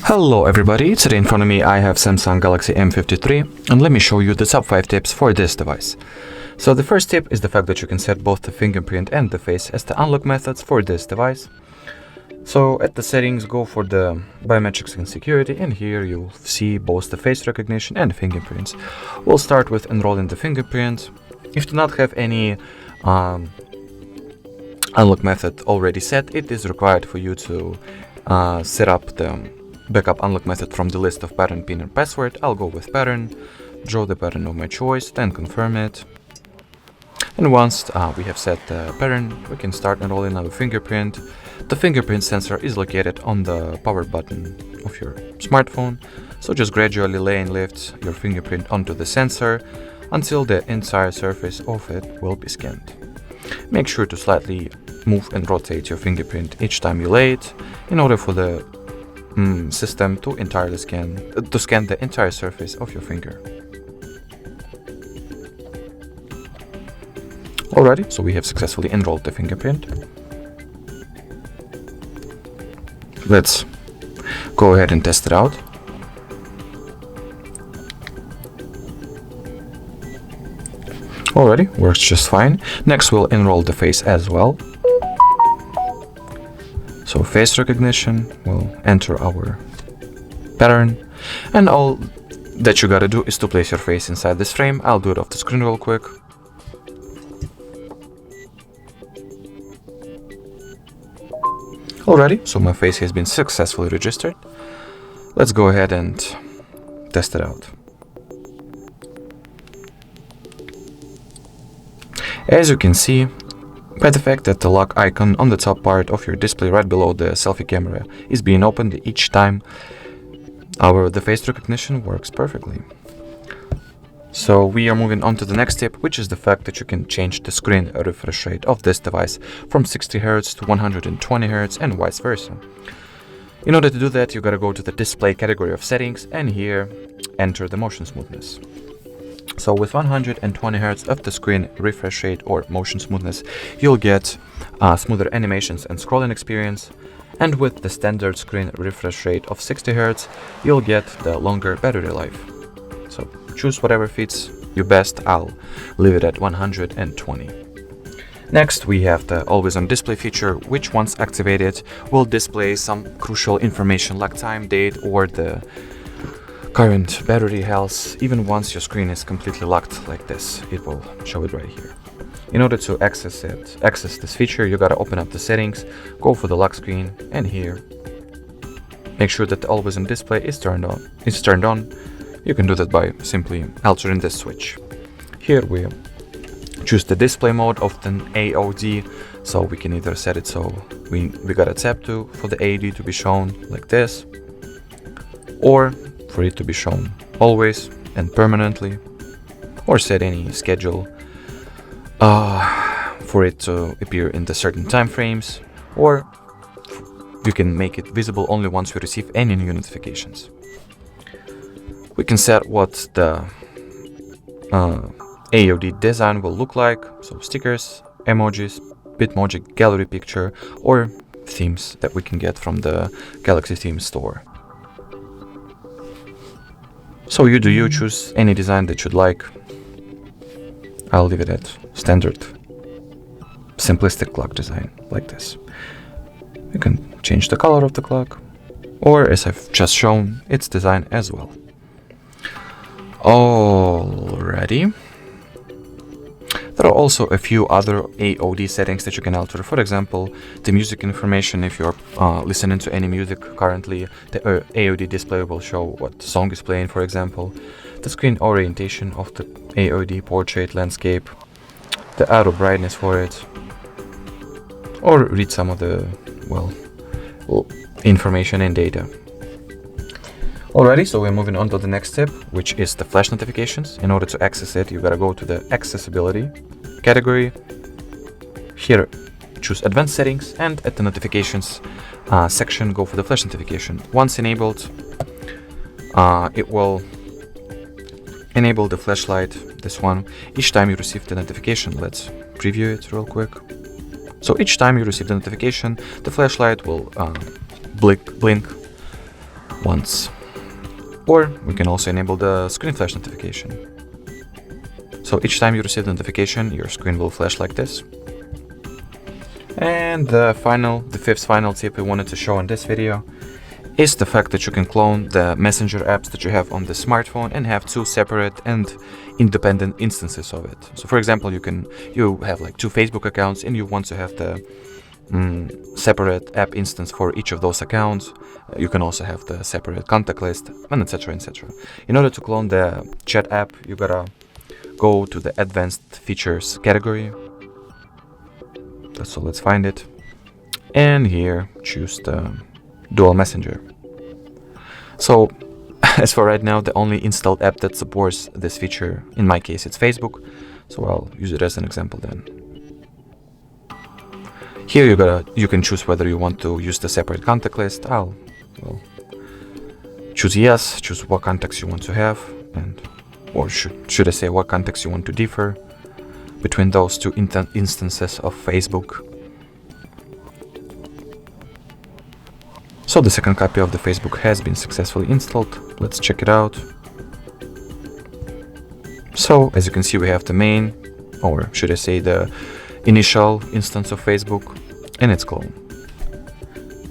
Hello everybody, today in front of me I have Samsung Galaxy M53 and let me show you the top 5 tips for this device. So the first tip is the fact that you can set both the fingerprint and the face as the unlock methods for this device. So at the settings, go for the biometrics and security, and here you'll see both the face recognition and fingerprints. We'll start with enrolling the fingerprint. If you do not have any unlock method already set, it is required for you to set up the backup unlock method from the list of pattern, pin and password. I'll go with pattern, draw the pattern of my choice, then confirm it. And once we have set the pattern, we can start enrolling our fingerprint. The fingerprint sensor is located on the power button of your smartphone, so just gradually lay and lift your fingerprint onto the sensor until the entire surface of it will be scanned. Make sure to slightly move and rotate your fingerprint each time you lay it in order for the system to entirely scan the entire surface of your finger. Alrighty, so we have successfully enrolled the fingerprint. Let's go ahead and test it out. Alrighty, works just fine. Next we'll enroll the face as well. So face recognition, we'll enter our pattern, and all that you gotta do is to place your face inside this frame. I'll do it off the screen real quick. Alrighty, so my face has been successfully registered. Let's go ahead and test it out. As you can see, by the fact that the lock icon on the top part of your display right below the selfie camera is being opened each time, the face recognition works perfectly. So we are moving on to the next tip, which is the fact that you can change the screen refresh rate of this device from 60 Hz to 120 Hz and vice versa. In order to do that, you gotta go to the display category of settings and here enter the motion smoothness. So with 120 Hz of the screen refresh rate or motion smoothness, you'll get smoother animations and scrolling experience. And with the standard screen refresh rate of 60 Hz, you'll get the longer battery life. So choose whatever fits you best. I'll leave it at 120. Next, we have the always on display feature, which once activated will display some crucial information like time, date, or the current battery health. Even once your screen is completely locked like this, it will show it right here. In order to access this feature, you gotta open up the settings, go for the lock screen, and here make sure that the always on display is turned on. You can do that by simply altering this switch. Here we choose the display mode of the AOD, so we can either set it so we gotta tap for the AOD to be shown like this, or for it to be shown always and permanently, or set any schedule for it to appear in the certain time frames, or you can make it visible only once we receive any new notifications. We can set what the AOD design will look like, so stickers, emojis, Bitmoji gallery picture, or themes that we can get from the Galaxy theme store. So you choose any design that you'd like. I'll leave it at standard simplistic clock design like this. You can change the color of the clock, or as I've just shown, its design as well. Alrighty. There are also a few other AOD settings that you can alter. For example, the music information. If you're listening to any music currently, the AOD display will show what song is playing, for example. The screen orientation of the AOD portrait landscape, the auto brightness for it, or read some of the, information and data. Alrighty, so we're moving on to the next step, which is the flash notifications. In order to access it, you gotta go to the accessibility category. Here, choose advanced settings, and at the notifications section, go for the flash notification. Once enabled, it will enable the flashlight this one. Each time you receive the notification, let's preview it real quick. So each time you receive the notification, the flashlight will blink once. Or we can also enable the screen flash notification. So each time you receive the notification, your screen will flash like this. And the fifth final tip we wanted to show in this video is the fact that you can clone the messenger apps that you have on the smartphone and have two separate and independent instances of it. So for example, you have like two Facebook accounts and you want to have the separate app instance for each of those accounts. You can also have the separate contact list, and etc, etc. In order to clone the chat app, you gotta go to the advanced features category. So let's find it, and here choose the dual messenger. So as for right now, the only installed app that supports this feature, in my case it's Facebook, so I'll use it as an example then. Here you can choose whether you want to use the separate contact list. I'll choose yes, choose what contacts you want to have, or should I say what contacts you want to differ between those two instances of Facebook. So the second copy of the Facebook has been successfully installed. Let's check it out. So as you can see, we have the main, or should I say the initial instance of Facebook, and its clone.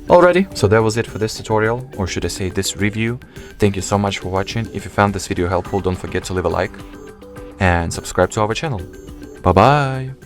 Alrighty, so that was it for this tutorial, or should I say this review. Thank you so much for watching. If you found this video helpful, don't forget to leave a like and subscribe to our channel. Bye bye!